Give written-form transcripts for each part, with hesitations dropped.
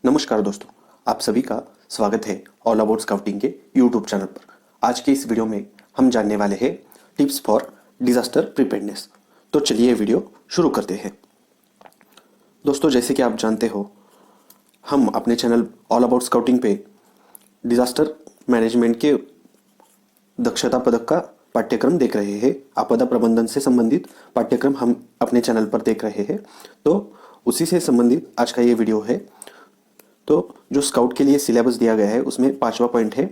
नमस्कार दोस्तों, आप सभी का स्वागत है ऑल अबाउट स्काउटिंग के यूट्यूब चैनल पर। आज के इस वीडियो में हम जानने वाले हैं टिप्स फॉर डिजास्टर प्रिपेयर्डनेस। तो चलिए वीडियो शुरू करते हैं। दोस्तों, जैसे कि आप जानते हो, हम अपने चैनल ऑल अबाउट स्काउटिंग पे डिजास्टर मैनेजमेंट के दक्षता पदक का पाठ्यक्रम देख रहे हैं। आपदा प्रबंधन से संबंधित पाठ्यक्रम हम अपने चैनल पर देख रहे हैं। तो उसी से संबंधित आज का ये वीडियो है। तो जो स्काउट के लिए सिलेबस दिया गया है उसमें 5वां पॉइंट है,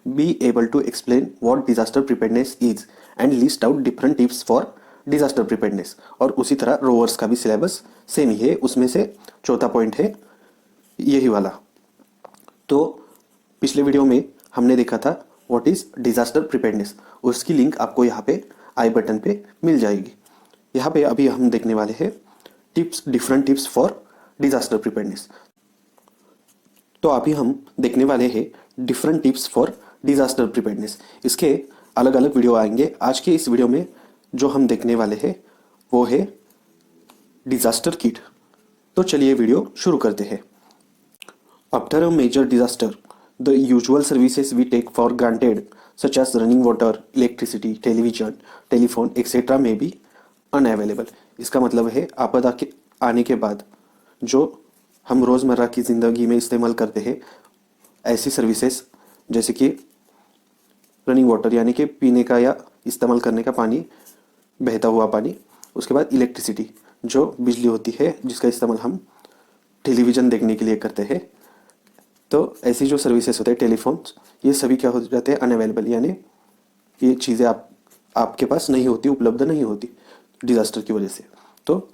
be able to explain what disaster preparedness is and list out different tips for disaster preparedness. और उसी तरह रोवर्स का भी सिलेबस सेम ही है। उसमें से चौथा पॉइंट है यही वाला। तो पिछले वीडियो में हमने देखा था व्हाट इज डिजास्टर प्रिपेयर्डनेस, उसकी लिंक आपको यहाँ पे आई बटन पे मिल जाएगी। यहाँ पे अभी हम देखने वाले हैं different tips for disaster preparedness. तो अभी हम देखने वाले हैं different tips for disaster preparedness. इसके अलग अलग वीडियो आएंगे। आज के इस वीडियो में जो हम देखने वाले हैं वो है डिजास्टर किट। तो चलिए वीडियो शुरू करते हैं। After a major disaster the usual services we take for granted such as running water, electricity, television, telephone etcetera में बी अनअवेलेबल। इसका मतलब है आपदा के आने के बाद जो हम रोज़मर्रा की ज़िंदगी में इस्तेमाल करते हैं ऐसी सर्विसेज जैसे कि रनिंग वाटर यानी कि पीने का या इस्तेमाल करने का पानी, बहता हुआ पानी। उसके बाद इलेक्ट्रिसिटी जो बिजली होती है जिसका इस्तेमाल हम टेलीविज़न देखने के लिए करते हैं। तो ऐसी जो सर्विसेज होते हैं टेलीफोन्स, ये सभी क्या हो जाते हैं अनअवेलेबल, यानी ये चीज़ें आपके पास नहीं होती, उपलब्ध नहीं होती डिज़ास्टर की वजह से। तो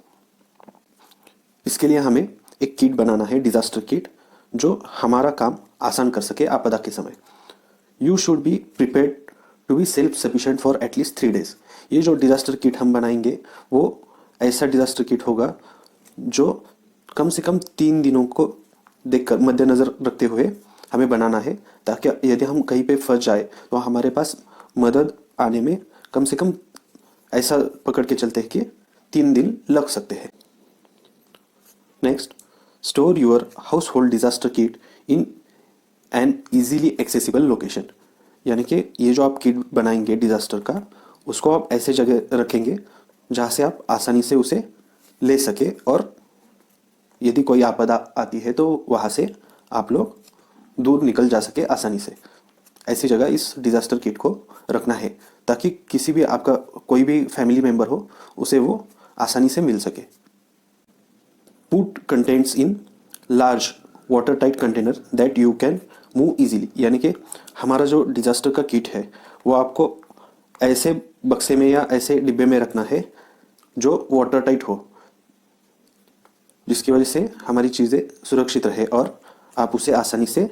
इसके लिए हमें एक किट बनाना है, डिजास्टर किट, जो हमारा काम आसान कर सके आपदा के समय। You should be prepared to be self sufficient for at least 3 days। ये जो डिजास्टर किट हम बनाएंगे वो ऐसा डिजास्टर किट होगा जो कम से कम 3 दिनों को देखकर मद्देनजर रखते हुए हमें बनाना है, ताकि यदि हम कहीं पे फंस जाए तो हमारे पास मदद आने में कम से कम ऐसा पकड़ के चलते हैं कि 3 दिन लग सकते हैं। Next, store your house hold disaster kit in an easily accessible location. यानी कि ये जो आप किट बनाएंगे डिजास्टर का, उसको आप ऐसे जगह रखेंगे जहाँ से आप आसानी से उसे ले सके, और यदि कोई आपदा आती है तो वहाँ से आप लोग दूर निकल जा सके आसानी से। ऐसी जगह इस डिजास्टर किट को रखना है ताकि किसी भी आपका कोई भी फैमिली मेम्बर हो उसे वो आसानी से मिल सके। Put contents in large water tight container that you can move easily. यानी कि हमारा जो डिजास्टर का किट है वो आपको ऐसे बक्से में या ऐसे डिब्बे में रखना है जो वाटर टाइट हो, जिसकी वजह से हमारी चीज़ें सुरक्षित रहे और आप उसे आसानी से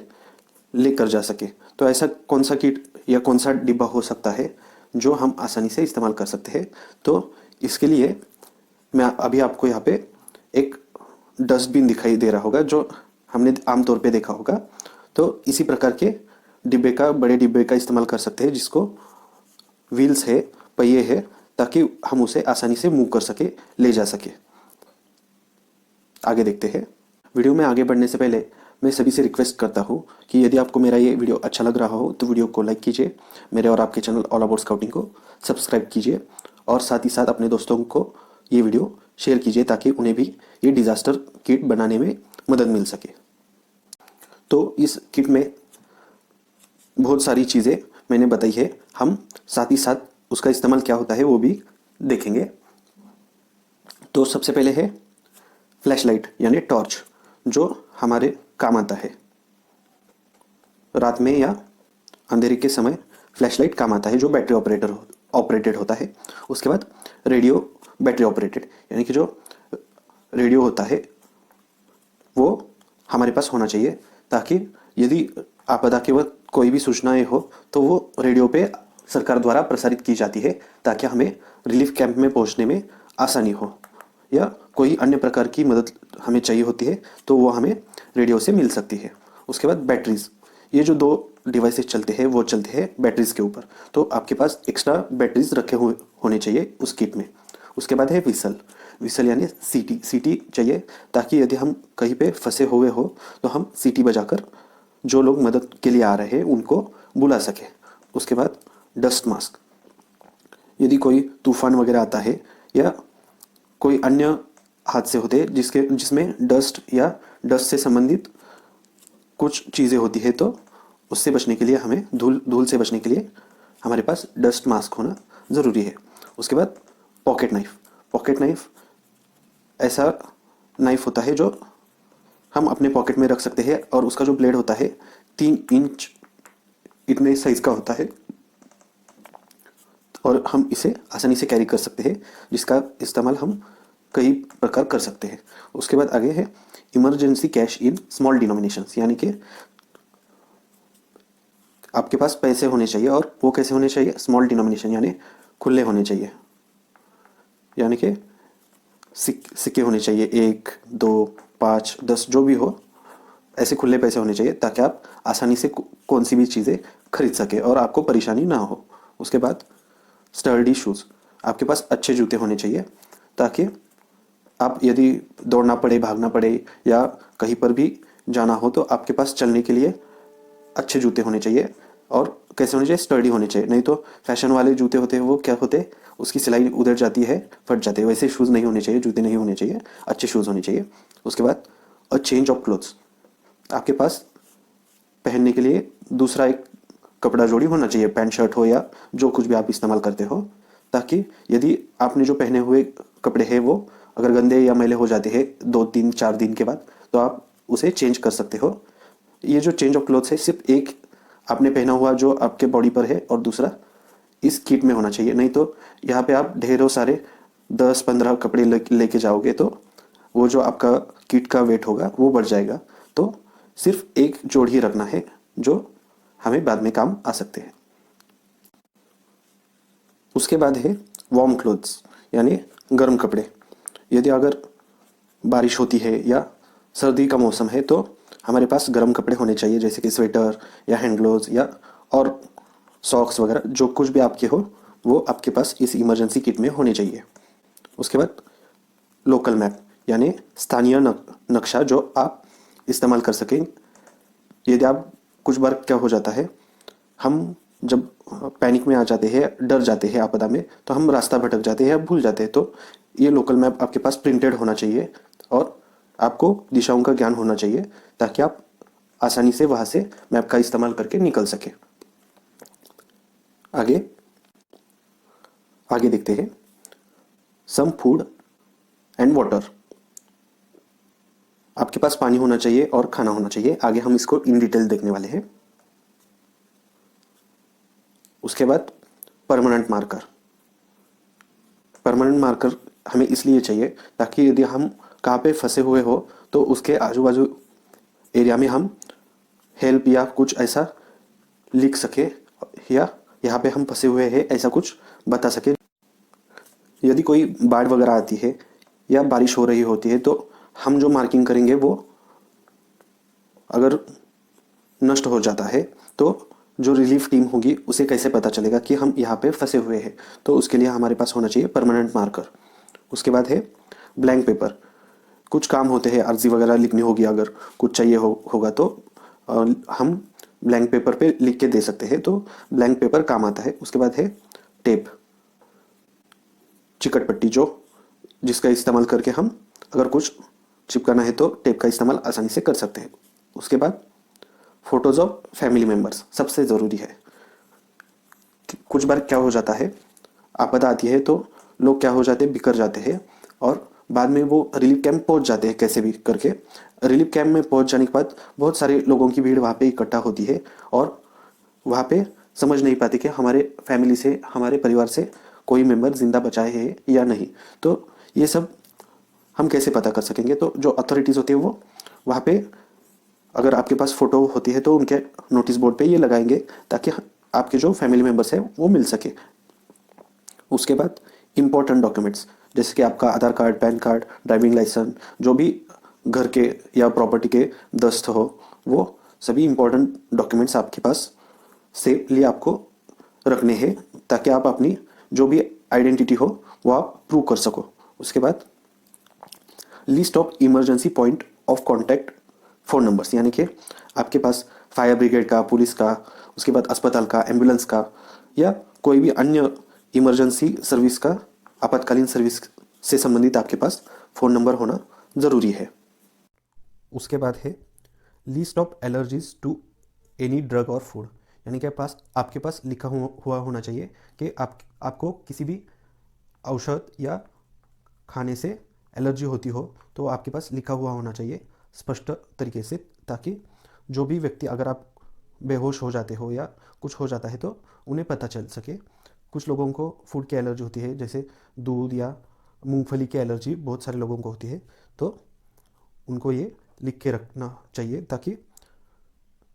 लेकर जा सके। तो ऐसा कौन सा किट या कौन सा डिब्बा हो सकता है जो हम आसानी से इस्तेमाल कर सकते हैं? तो इसके लिए मैं अभी आपको यहाँ पे एक डस्टबिन दिखाई दे रहा होगा जो हमने आमतौर पे देखा होगा। तो इसी प्रकार के डिब्बे का, बड़े डिब्बे का इस्तेमाल कर सकते हैं जिसको व्हील्स है, पहिए है, ताकि हम उसे आसानी से मूव कर सके, ले जा सके। आगे देखते हैं। वीडियो में आगे बढ़ने से पहले मैं सभी से रिक्वेस्ट करता हूँ कि यदि आपको मेरा ये वीडियो अच्छा लग रहा हो तो वीडियो को लाइक कीजिए, मेरे और आपके चैनल ऑल अबाउट स्काउटिंग को सब्सक्राइब कीजिए, और साथ ही साथ अपने दोस्तों को ये वीडियो शेयर कीजिए ताकि उन्हें भी ये डिजास्टर किट बनाने में मदद मिल सके। तो इस किट में बहुत सारी चीज़ें मैंने बताई है, हम साथ ही साथ उसका इस्तेमाल क्या होता है वो भी देखेंगे। तो सबसे पहले है फ्लैश लाइट यानी टॉर्च, जो हमारे काम आता है रात में या अंधेरे के समय। फ्लैश लाइट काम आता है जो बैटरी ऑपरेटेड होता है। उसके बाद रेडियो बैटरी ऑपरेटेड, यानी कि जो रेडियो होता है वो हमारे पास होना चाहिए, ताकि यदि आपदा के वक्त कोई भी सूचनाएं हो तो वो रेडियो पे सरकार द्वारा प्रसारित की जाती है, ताकि हमें रिलीफ कैंप में पहुंचने में आसानी हो, या कोई अन्य प्रकार की मदद हमें चाहिए होती है तो वो हमें रेडियो से मिल सकती है। उसके बाद बैटरीज, ये जो 2 डिवाइसेस चलते हैं वो चलते हैं बैटरीज के ऊपर, तो आपके पास एक्स्ट्रा बैटरीज रखे हुए होने चाहिए उस किट में। उसके बाद है व्हिसल, विसल यानी सीटी, सीटी चाहिए ताकि यदि हम कहीं पे फंसे हुए हो तो हम सीटी बजाकर जो लोग मदद के लिए आ रहे हैं उनको बुला सके। उसके बाद डस्ट मास्क, यदि कोई तूफान वगैरह आता है या कोई अन्य हादसे होते हैं जिसमें डस्ट से संबंधित कुछ चीज़ें होती है तो उससे बचने के लिए हमें धूल से बचने के लिए हमारे पास डस्ट मास्क होना ज़रूरी है। उसके बाद पॉकेट नाइफ ऐसा नाइफ होता है जो हम अपने पॉकेट में रख सकते हैं और उसका जो ब्लेड होता है 3 इंच इतने साइज़ का होता है और हम इसे आसानी से कैरी कर सकते हैं, जिसका इस्तेमाल हम कई प्रकार कर सकते हैं। उसके बाद आगे है emergency cash in small denominations, यानी कि आपके पास पैसे होने चाहिए और वो कैसे होने चाहिए, स्मॉल डिनोमिनेशन यानी खुले होने चाहिए, यानी कि सिक्के होने चाहिए 1, 2, 5, 10 जो भी हो, ऐसे खुले पैसे होने चाहिए ताकि आप आसानी से कौन सी भी चीज़ें खरीद सके और आपको परेशानी ना हो। उसके बाद स्टर्डी शूज़, आपके पास अच्छे जूते होने चाहिए ताकि आप यदि दौड़ना पड़े, भागना पड़े या कहीं पर भी जाना हो तो आपके पास चलने के लिए अच्छे जूते होने चाहिए। और कैसे होने चाहिए, स्टर्डी होने चाहिए, नहीं तो फैशन वाले जूते होते हैं वो क्या होते हैं, उसकी सिलाई उधर जाती है, फट जाते हैं। वैसे शूज़ नहीं होने चाहिए, जूते नहीं होने चाहिए, अच्छे शूज़ होने चाहिए। उसके बाद अ चेंज ऑफ क्लोथ्स, आपके पास पहनने के लिए दूसरा एक कपड़ा जोड़ी होना चाहिए, पैंट शर्ट हो या जो कुछ भी आप इस्तेमाल करते हो, ताकि यदि आपने जो पहने हुए कपड़े हैं वो अगर गंदे या मैले हो जाते हैं 2, 3, 4 दिन के बाद तो आप उसे चेंज कर सकते हो। ये जो चेंज ऑफ क्लोथ्स है सिर्फ एक आपने पहना हुआ जो आपके बॉडी पर है और दूसरा इस किट में होना चाहिए, नहीं तो यहाँ पे आप ढेरों सारे 10-15 कपड़े लेके जाओगे तो वो जो आपका किट का वेट होगा वो बढ़ जाएगा। तो सिर्फ एक जोड़ी ही रखना है जो हमें बाद में काम आ सकते हैं। उसके बाद है वार्म क्लोथ्स यानी गर्म कपड़े, यदि अगर बारिश होती है या सर्दी का मौसम है तो हमारे पास गर्म कपड़े होने चाहिए, जैसे कि स्वेटर या हैंड ग्लोव्स या और सॉक्स वगैरह जो कुछ भी आपके हो वो आपके पास इस इमरजेंसी किट में होने चाहिए। उसके बाद लोकल मैप यानी स्थानीय नक्शा जो आप इस्तेमाल कर सकें। यदि आप कुछ बार क्या हो जाता है, हम जब पैनिक में आ जाते हैं, डर जाते हैं आपदा में, तो हम रास्ता भटक जाते हैं या भूल जाते हैं, तो ये लोकल मैप आपके पास प्रिंटेड होना चाहिए और आपको दिशाओं का ज्ञान होना चाहिए ताकि आप आसानी से वहाँ से मैप का इस्तेमाल करके निकल सके। आगे आगे देखते हैं सम फूड एंड वाटर, आपके पास पानी होना चाहिए और खाना होना चाहिए। आगे हम इसको इन डिटेल देखने वाले हैं। उसके बाद परमानेंट मार्कर हमें इसलिए चाहिए ताकि यदि हम कहाँ पे फंसे हुए हो तो उसके आजू बाजू एरिया में हम हेल्प या कुछ ऐसा लिख सके या यहाँ पे हम फंसे हुए हैं ऐसा कुछ बता सके। यदि कोई बाढ़ वगैरह आती है या बारिश हो रही होती है तो हम जो मार्किंग करेंगे वो अगर नष्ट हो जाता है तो जो रिलीफ टीम होगी उसे कैसे पता चलेगा कि हम यहाँ पे फंसे हुए हैं, तो उसके लिए हमारे पास होना चाहिए परमानेंट मार्कर। उसके बाद है ब्लैंक पेपर, कुछ काम होते हैं, अर्जी वगैरह लिखनी होगी, अगर कुछ चाहिए होगा तो हम ब्लैंक पेपर पे लिख के दे सकते हैं, तो ब्लैंक पेपर काम आता है। उसके बाद है टेप, चिकट पट्टी जिसका इस्तेमाल करके हम अगर कुछ चिपकाना है तो टेप का इस्तेमाल आसानी से कर सकते हैं। उसके बाद फोटोज़ ऑफ फैमिली मेम्बर्स सबसे ज़रूरी है। कुछ बार क्या हो जाता है, आपदा आती है तो लोग क्या हो जाते हैं, बिखर जाते हैं और बाद में वो रिलीफ कैंप पहुंच जाते हैं कैसे भी करके। रिलीफ कैंप में पहुंच जाने के बाद बहुत सारे लोगों की भीड़ वहाँ पे इकट्ठा होती है और वहाँ पे समझ नहीं पाती कि हमारे फैमिली से, हमारे परिवार से कोई मेंबर जिंदा बचाए है या नहीं। तो ये सब हम कैसे पता कर सकेंगे, तो जो अथॉरिटीज़ होती है वो वहाँ पे अगर आपके पास फ़ोटो होती है तो उनके नोटिस बोर्ड पे ये लगाएंगे ताकि आपके जो फैमिली मेम्बर्स हैं वो मिल सके। उसके बाद इम्पोर्टेंट डॉक्यूमेंट्स जैसे कि आपका Aadhaar card, PAN card, driving licence, जो भी घर के या प्रॉपर्टी के दस्त हो, वो सभी इम्पोर्टेंट डॉक्यूमेंट्स आपके पास से लिए आपको रखने हैं ताकि आप अपनी जो भी आइडेंटिटी हो वो आप प्रूव कर सको। उसके बाद list of emergency point of contact phone numbers, यानी कि आपके पास फायर ब्रिगेड का, पुलिस का, उसके बाद अस्पताल का, एम्बुलेंस का या कोई भी अन्य इमरजेंसी सर्विस का, आपातकालीन सर्विस से संबंधित आपके पास फ़ोन नंबर होना ज़रूरी है। उसके बाद है list of allergies to any drug और फूड, यानी कि आपके पास लिखा हुआ होना चाहिए कि आपको किसी भी औषध या खाने से एलर्जी होती हो तो आपके पास लिखा हुआ होना चाहिए स्पष्ट तरीके से, ताकि जो भी व्यक्ति, अगर आप बेहोश हो जाते हो या कुछ हो जाता है तो उन्हें पता चल सके। कुछ लोगों को फूड की एलर्जी होती है, जैसे दूध या मूंगफली की एलर्जी बहुत सारे लोगों को होती है, तो उनको ये लिख के रखना चाहिए ताकि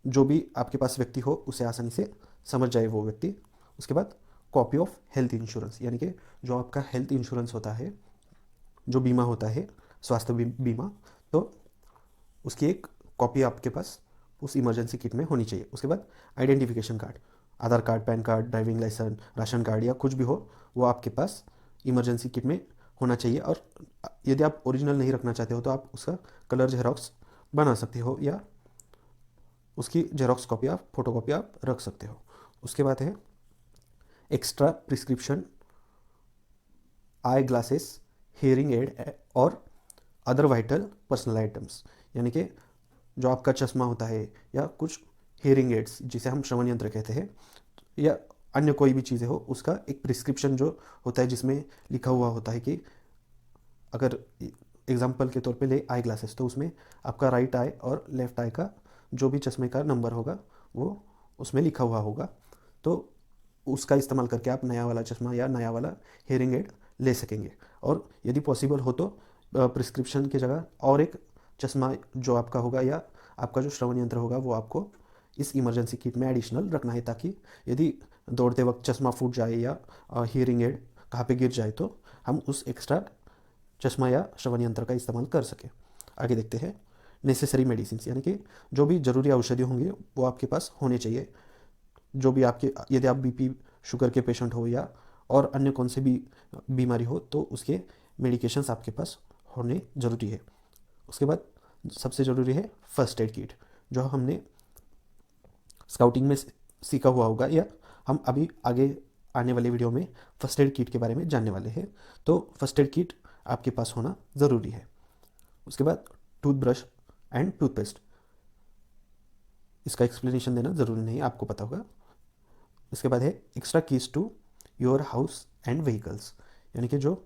जो भी आपके पास व्यक्ति हो उसे आसानी से समझ जाए वो व्यक्ति। उसके बाद कॉपी ऑफ हेल्थ इंश्योरेंस, यानी कि जो आपका हेल्थ इंश्योरेंस होता है, जो बीमा होता है, स्वास्थ्य बीमा, तो उसकी एक कॉपी आपके पास उस इमरजेंसी किट में होनी चाहिए। उसके बाद identification card, Aadhaar card, PAN card, driving licence, ration card या कुछ भी हो वो आपके पास इमरजेंसी किट में होना चाहिए। और यदि आप ओरिजिनल नहीं रखना चाहते हो तो आप उसका कलर जेरोक्स बना सकते हो या उसकी जेरोक्स कॉपी, आप फोटो कॉपी आप रख सकते हो। उसके बाद है extra prescription eye glasses, hearing aid और अदर वाइटल पर्सनल आइटम्स, यानी कि जो आपका चश्मा होता है या कुछ हियरिंग एड्स जिसे हम श्रवण यंत्र कहते हैं या अन्य कोई भी चीज़ें हो, उसका एक प्रिस्क्रिप्शन जो होता है जिसमें लिखा हुआ होता है कि अगर एग्जाम्पल के तौर पे ले आई ग्लासेस, तो उसमें आपका राइट आई और लेफ्ट आई का जो भी चश्मे का नंबर होगा वो उसमें लिखा हुआ होगा, तो उसका इस्तेमाल करके आप नया वाला चश्मा या नया वाला हियरिंग एड ले सकेंगे। और यदि पॉसिबल हो तो प्रिस्क्रिप्शन की जगह और एक चश्मा जो आपका होगा या आपका जो श्रवण यंत्र होगा वो आपको इस इमरजेंसी किट में एडिशनल रखना है, ताकि यदि दौड़ते वक्त चश्मा फूट जाए या हियरिंग एड कहाँ पे गिर जाए तो हम उस एक्स्ट्रा चश्मा या श्रवण यंत्र का इस्तेमाल कर सकें। आगे देखते हैं नेसेसरी मेडिसिन, यानी कि जो भी ज़रूरी औषधि होंगे वो आपके पास होने चाहिए। जो भी आपके, यदि आप बीपी शुगर के पेशेंट हो या और अन्य कौन से भी बीमारी हो तो उसके मेडिकेशंस आपके पास होने ज़रूरी है। उसके बाद सबसे ज़रूरी है फर्स्ट एड किट, जो हमने स्काउटिंग में सीखा हुआ होगा या हम अभी आगे आने वाले वीडियो में फर्स्ट एड किट के बारे में जानने वाले हैं, तो फर्स्ट एड किट आपके पास होना ज़रूरी है। उसके बाद टूथब्रश एंड टूथपेस्ट, इसका एक्सप्लेनेशन देना ज़रूरी नहीं, आपको पता होगा। इसके बाद है extra keys to your house and vehicles, यानी कि जो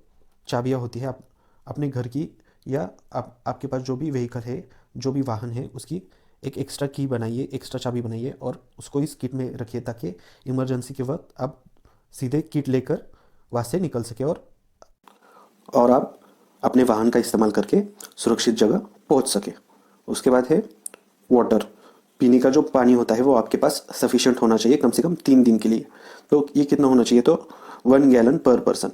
चाबियाँ होती है आप अपने घर की या आपके पास जो भी व्हीकल है, जो भी वाहन है, उसकी एक एक्स्ट्रा की बनाइए, एक्स्ट्रा चाबी बनाइए और उसको इस किट में रखिए, ताकि इमरजेंसी के वक्त आप सीधे किट लेकर वहाँ से निकल सके और आप अपने वाहन का इस्तेमाल करके सुरक्षित जगह पहुँच सके। उसके बाद है वाटर, पीने का जो पानी होता है वो आपके पास सफिशिएंट होना चाहिए, कम से कम 3 दिन के लिए। तो ये कितना होना चाहिए, तो 1 गैलन पर पर्सन,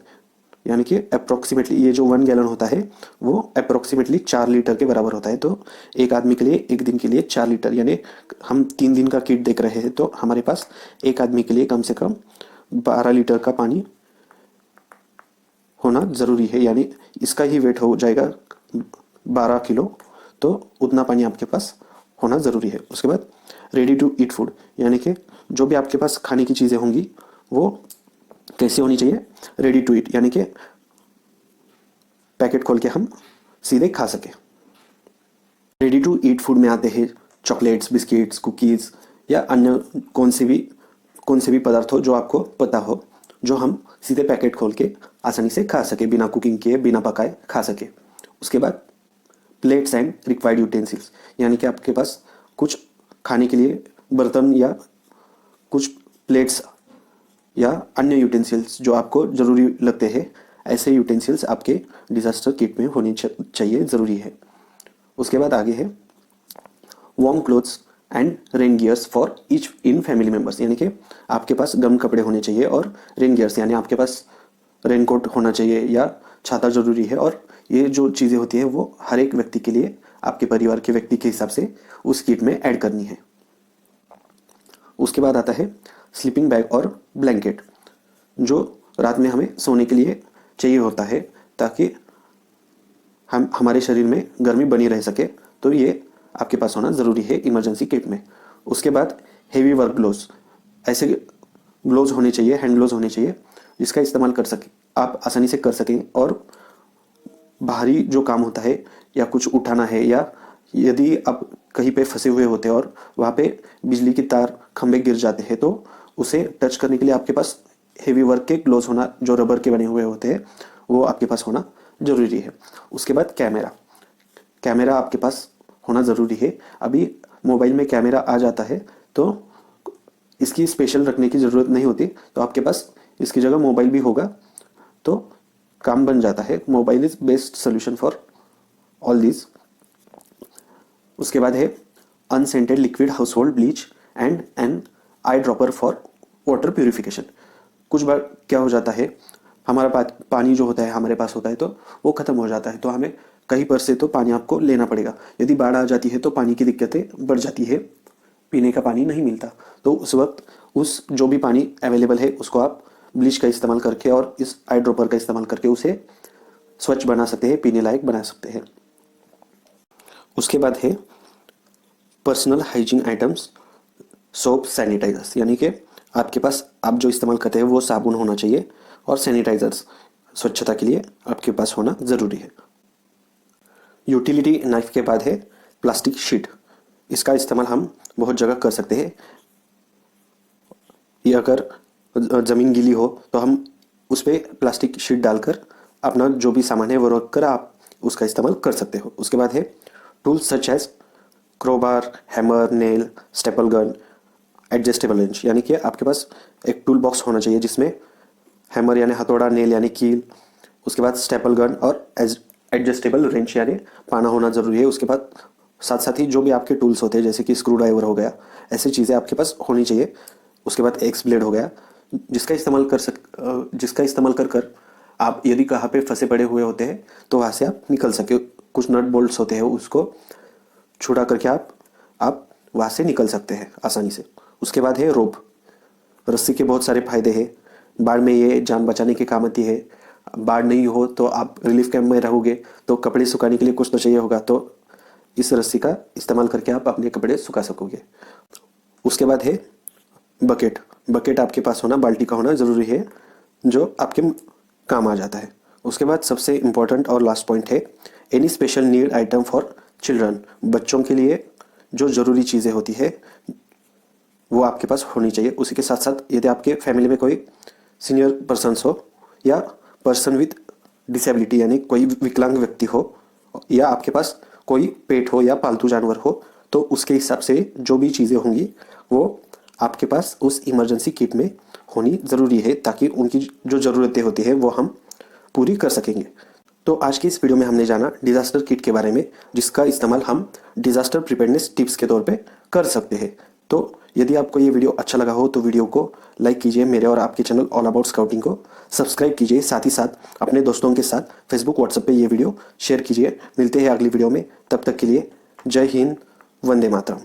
यानी कि अप्रोक्सीमेटली ये जो 1 गैलन होता है वो अप्रोक्सीमेटली 4 लीटर के बराबर होता है। तो एक आदमी के लिए एक दिन के लिए 4 लीटर, यानी हम 3 दिन का किट देख रहे हैं तो हमारे पास एक आदमी के लिए कम से कम 12 लीटर का पानी होना ज़रूरी है, यानी इसका ही वेट हो जाएगा 12 किलो, तो उतना पानी आपके पास होना ज़रूरी है। उसके बाद रेडी टू ईट फूड, यानी कि जो भी आपके पास खाने की चीज़ें होंगी वो कैसे होनी चाहिए, रेडी टू ईट, यानी कि पैकेट खोल के हम सीधे खा सके। रेडी टू ईट फूड में आते हैं चॉकलेट्स, बिस्किट्स, कुकीज़ या अन्य कौन से भी पदार्थ हो जो आपको पता हो, जो हम सीधे पैकेट खोल के आसानी से खा सके, बिना कुकिंग किए, बिना पकाए खा सके। उसके बाद प्लेट्स एंड रिक्वायर्ड यूटेंसिल्स, यानी कि आपके पास कुछ खाने के लिए बर्तन या कुछ प्लेट्स या अन्य यूटेंसिल्स जो आपको ज़रूरी लगते हैं, ऐसे यूटेंसिल्स आपके डिज़ास्टर किट में होने चाहिए, ज़रूरी है। उसके बाद आगे है warm clothes and rain gears for each in family members, यानी कि आपके पास गर्म कपड़े होने चाहिए और रेन गियर्स यानी आपके पास रेनकोट होना चाहिए या छाता ज़रूरी है। और ये जो चीज़ें होती है वो हर एक व्यक्ति के लिए, आपके परिवार के व्यक्ति के हिसाब से उस किट में ऐड करनी है। उसके बाद आता है स्लीपिंग बैग और ब्लैंकेट, जो रात में हमें सोने के लिए चाहिए होता है, ताकि हमारे शरीर में गर्मी बनी रह सके, तो ये आपके पास होना ज़रूरी है इमरजेंसी किट में। उसके बाद हेवी वर्क ग्लोव्स, ऐसे ग्लोव्स होने चाहिए, हैंड ग्लोव्स होने चाहिए, जिसका इस्तेमाल कर सकें आप आसानी से कर सकें, और बाहरी जो काम होता है या कुछ उठाना है, या यदि आप कहीं पे फंसे हुए होते हैं और वहाँ पे बिजली की तार खंभे गिर जाते हैं, तो उसे टच करने के लिए आपके पास हेवी वर्क के ग्लोव्स होना, जो रबर के बने हुए होते हैं, वो आपके पास होना ज़रूरी है। उसके बाद कैमरा आपके पास होना ज़रूरी है। अभी मोबाइल में कैमरा आ जाता है, तो इसकी स्पेशल रखने की ज़रूरत नहीं होती, तो आपके पास इसकी जगह मोबाइल भी होगा तो काम बन जाता है। Mobile is best solution for all this. उसके बाद है unscented liquid household bleach and an eye dropper for water purification. कुछ बार क्या हो जाता है, हमारा पानी जो होता है हमारे पास होता है, तो वो ख़त्म हो जाता है, तो हमें कहीं पर से तो पानी आपको लेना पड़ेगा। यदि बाढ़ आ जाती है तो पानी की दिक्कतें बढ़ जाती है, पीने का पानी नहीं मिलता, तो उस वक्त उस जो भी पानी अवेलेबल है उसको आप ब्लीच का इस्तेमाल करके और इस आई ड्रॉपर का इस्तेमाल करके उसे स्वच्छ बना सकते हैं, पीने लायक बना सकते हैं। उसके बाद है personal hygiene items, soap, sanitisers, यानी कि आपके पास आप जो इस्तेमाल करते हैं वो साबुन होना चाहिए, और सैनिटाइजर्स स्वच्छता के लिए आपके पास होना ज़रूरी है। यूटिलिटी नाइफ के बाद है प्लास्टिक शीट। इसका इस्तेमाल हम बहुत जगह कर सकते हैं। ये अगर ज़मीन गीली हो तो हम उस पर प्लास्टिक शीट डालकर अपना जो भी सामान है वो रख कर आप उसका इस्तेमाल कर सकते हो। उसके बाद है tools such as crowbar, hammer, nail, staple gun, adjustable wrench, यानी कि आपके पास एक टूल बॉक्स होना चाहिए जिसमें हैमर यानी हथौड़ा, नेल यानी कील, उसके बाद स्टेपल गन और एडजस्टेबल रेंच यानी पाना होना ज़रूरी है। उसके बाद साथ साथ ही जो भी आपके टूल्स होते हैं जैसे कि स्क्रू ड्राइवर हो गया, ऐसी चीज़ें आपके पास होनी चाहिए। उसके बाद एक्स ब्लेड हो गया, जिसका इस्तेमाल कर कर आप यदि कहाँ पे फंसे पड़े हुए होते हैं तो वहाँ से आप निकल सके। कुछ नट बोल्ट्स होते हैं, उसको छुड़ा करके आप वहाँ से निकल सकते हैं आसानी से। उसके बाद है रोप। रस्सी के बहुत सारे फायदे हैं। बाढ़ में ये जान बचाने के काम आती है। बाढ़ नहीं हो तो आप रिलीफ कैंप में रहोगे तो कपड़े सुखाने के लिए कुछ तो चाहिए होगा, तो इस रस्सी का इस्तेमाल करके आप अपने कपड़े सुखा सकोगे। उसके बाद है बकेट आपके पास होना, बाल्टी का होना ज़रूरी है, जो आपके काम आ जाता है। उसके बाद सबसे इम्पोर्टेंट और लास्ट पॉइंट है any special need item for children. बच्चों के लिए जो ज़रूरी चीज़ें होती है वो आपके पास होनी चाहिए। उसी के साथ साथ यदि आपके फैमिली में कोई सीनियर पर्सन्स हो या पर्सन विद डिसेबिलिटी यानी कोई विकलांग व्यक्ति हो, या आपके पास कोई पेट हो या पालतू जानवर हो, तो उसके हिसाब से जो भी चीज़ें होंगी वो आपके पास उस इमरजेंसी किट में होनी ज़रूरी है, ताकि उनकी जो ज़रूरतें होती है वो हम पूरी कर सकेंगे। तो आज की इस वीडियो में हमने जाना डिज़ास्टर किट के बारे में, जिसका इस्तेमाल हम डिज़ास्टर प्रिपेयर्डनेस टिप्स के तौर पे कर सकते हैं। तो यदि आपको ये वीडियो अच्छा लगा हो तो वीडियो को लाइक कीजिए, मेरे और आपके चैनल ऑल अबाउट स्काउटिंग को सब्सक्राइब कीजिए, साथ ही साथ अपने दोस्तों के साथ फेसबुक, व्हाट्सएप पे ये वीडियो शेयर कीजिए। मिलते हैं अगली वीडियो में, तब तक के लिए जय हिंद, वंदे मातरम।